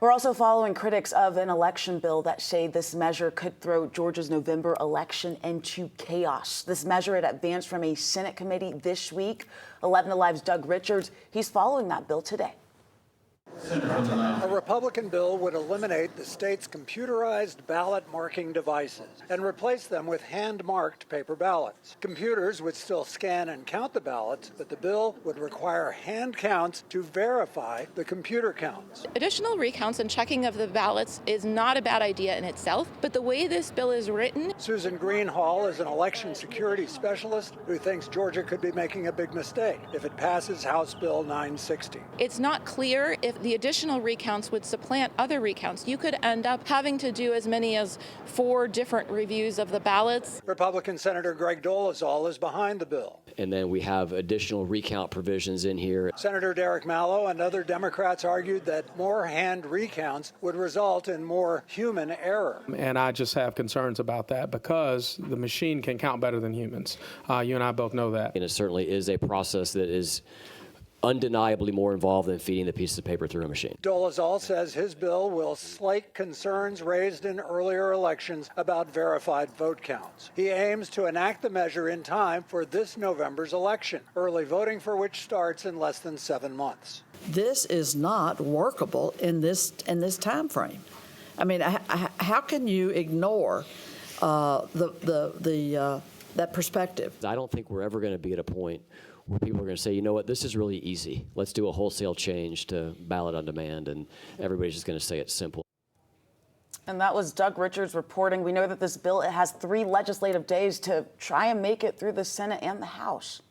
We're also following critics of an election bill that say this measure could throw Georgia's November election into chaos. This measure had advanced from a Senate committee this week. 11 Alive's Doug Richards, he's following that bill today. A Republican bill would eliminate the state's computerized ballot marking devices and replace them with hand-marked paper ballots. Computers would still scan and count the ballots, but the bill would require hand counts to verify the computer counts. Additional recounts and checking of the ballots is not a bad idea in itself, but the way this bill is written... Susan Greenhall is an election security specialist who thinks Georgia could be making a big mistake if it passes House Bill 960. It's not clear if the additional recounts would supplant other recounts. You could end up having to do as many as 4 different reviews of the ballots. Republican Senator Greg Dolezal is behind the bill. And then we have additional recount provisions in here. Senator Derek Mallow and other Democrats argued that more hand recounts would result in more human error. And I just have concerns about that because the machine can count better than humans. You and I both know that. And it certainly is a process that is undeniably more involved than feeding the pieces of paper through a machine. Dolezal says his bill will slake concerns raised in earlier elections about verified vote counts. He aims to enact the measure in time for this November's election, early voting for which starts in less than 7 months. This is not workable in this time frame. I mean, how can you ignore that perspective? I don't think we're ever going to be at a point where people are going to say, you know what, this is really easy. Let's do a wholesale change to ballot on demand, and everybody's just going to say it's simple. And that was Doug Richards reporting. We know that this bill, it has 3 legislative days to try and make it through the Senate and the House.